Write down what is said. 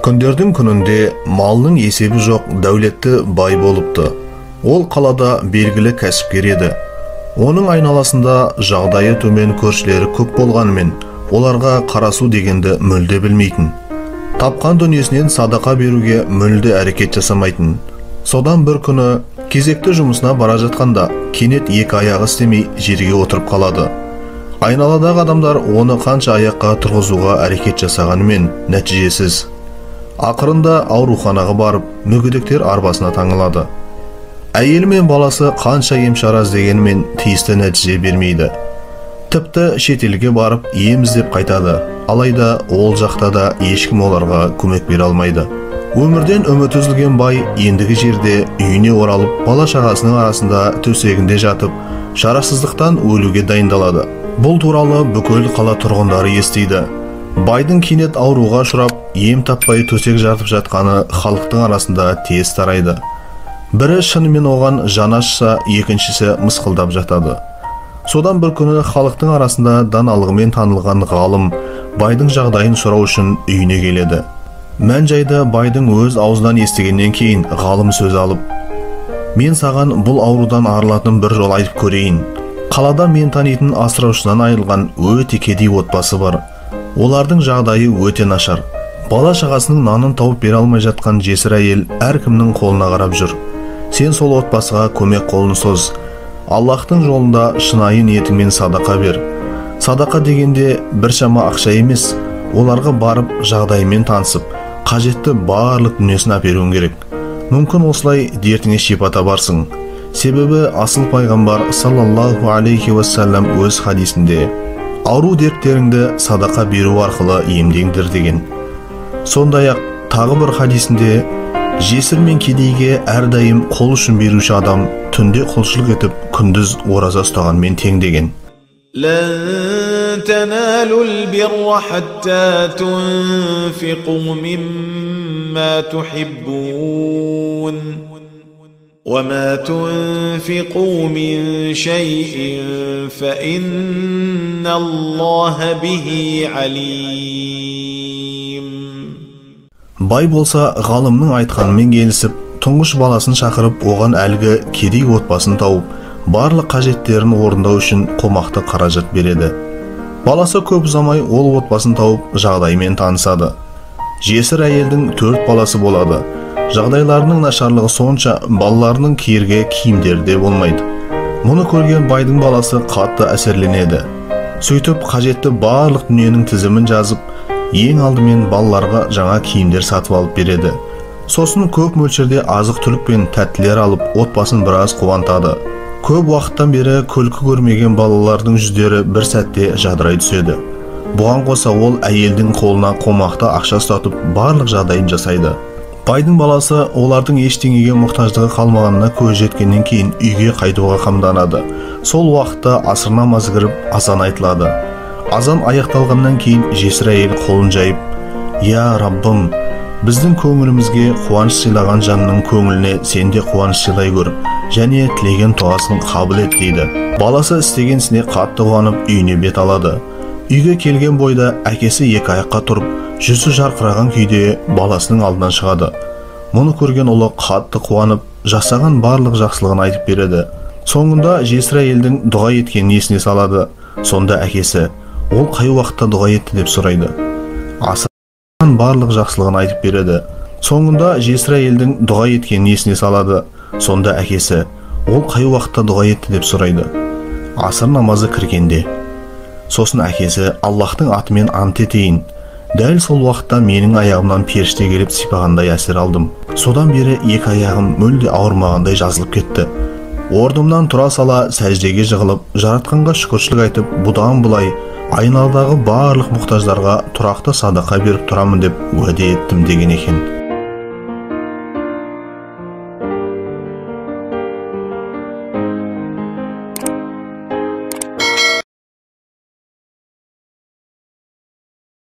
Күндердің күнінде малның есебі жоқ дәулетті бай болыпты. Ол қалада белгілі кәсіпкер еді. Оның айналасында жағдайы төмен көршілері көп болғанымен, оларға қарасу дегенді мүлде білмейтін. Тапқан дүниесінен садақа беруге мүлде әрекет жасамайтын. Содан бір күні кезекті жұмысына бара жатқанда, кенет екі аяғы істемей жерге отырып қалады. Айналадағы адамдар оны қанша аяққа тұрғызуға әрекет жасағанымен нәтижесіз. Ақырында ауруханаға барып, мүгедектер арбасына таңылады. Әйелі мен баласы қанша ем-шара іздегенімен тиісті нәтиже бермейді. Тіпті шетелге барып ем іздеп қайтады. Алайда ол жақта да ешкім оларға көмек бере алмайды. Өмірден үміт үзілген бай ендігі жерде үйіне оралып, бала-шағасының арасында төсегінде жатып, шарасыздықтан өлуге дайындалады. Бұл туралы бүкіл қала тұрғындары естиді. Байдың кенет ауруға ұшырап, ем таппай төсек жатып жатқаны халықтың арасында тез тарайды. Бірі шынымен оған жаны ашса, екіншісі мысқылдап жатады. Содан бір күні халықтың арасында даналығымен танылған ғалым байдың жағдайын сұрау үшін үйіне келеді. Мән-жайды байдың өз аузынан естігеннен кейін ғалым сөз алып: "Мен саған бұл аурудан арылатын бір жол айтып көрейін. Қалада мен танитын асыраушысынан айырылған өте кедей отбасы бар. Олардың жағдайы өте нашар. Бала-шағасының нанын тауып бере алмай жатқан жесір әйел әркімнің қолына қарап жүр. Сен сол отбасыға көмек қолын соз. Аллахтың жолында шынайы ниетіңмен садақа бер. Садақа дегенде біршама ақша емес, оларға барып жағдайымен танысып, қажетті барлық дүниесін әперуің керек. Мүмкін осылай дертіңе шипа табарсың. Себебі асыл пайғамбар саллаллаху алейхи уассалам өз хадисінде ауру дерттеріңді садақа беру арқылы емдеңдір деген. Сондай-ақ тағы бір хадисінде жесір мен кедейге әрдайым қол ұшын беруші адам түнде құлшылық етіп, күндіз ораза ұстағанмен тең деген. لن تنالوا البر حتى تنفقوا مما تحبون وما تنفقوا من شيء فإن الله به عليم. Бай болса ғалымның айтқанымен келісіп, тұңғыш баласын шақырып, оған әлгі кедей отбасын тауып, барлық қажеттерін орындау үшін қомақты қаражат береді. Баласы көп ұзамай ол отбасын тауып, жағдаймен танысады. Жесір әйелдің 4 баласы болады. Жағдайларының нашарлығы сонша балаларының киерге киімдерде болмайды. Мұны көрген байдың баласы қатты әсерленеді. Сөйтіп қажетті барлық дүниенің тізімін жазып, ең алдымен балаларға жаңа киімдер сатып алып береді. Сосын көп мөлшерде азық-түлік пен тәттілер алып, отбасын біраз қуантады. Көп уақыттан бері күлкі көрмеген балалардың жүздері бір сәтте жадырай түседі. Бұған қоса ол әйелдің қолына қомақты ақша ұстатып, барлық жағдайын жасайды. Байдың баласы олардың ештеңеге мұқтаждығы қалмағанына көз жеткеннен кейін үйге қайтуға қамданады. Сол уақытта аср намазы кіріп, азан айтылады. Азан аяқталғаннан кейін жесір әйел қолын жайып: "Я Раббым, біздің көңілімізге қуаныш сыйлаған жанның көңіліне сен де қуаныш сыйлай көр, және тілеген дұғасын қабыл ет" дейді. Баласы істеген ісіне қатты қуанып, үйіне бет алады. Үйге келген бойда әкесі екі аяққа тұрып, жүзі жарқыраған күйде баласының алдынан шығады. Мұны көрген ұлы қатты қуанып, жасаған барлық жақсылығын айтып береді. Соңында жесір әйелдің дұға еткенін есіне салады. Сонда әкесі: "Ол қай уақытта дұға етті?" деп сұрайды. Асырған барлық жақсылығын айтып береді. Соңында жесір әйелдің дұға еткенін есіне салады. Сонда әкесі: "Ол қай уақытта дұға етті?" деп сұрайды. Аср намазы кіргенде. Сосын әкесі: "Аллахтың атымен ант етейін. Дәл сол уақытта менің аяғымнан періште келіп сипағандай әсер алдым. Содан бері екі аяғым мүлде ауырмағандай жазылып кетті. Орнымнан тұра сала сәждеге жығылып, жаратқанға шүкіршілік айтып, бұдан бұлай айналадағы барлық мұқтаждарға тұрақты садақа беріп тұрамын деп уәде еттім" деген екен.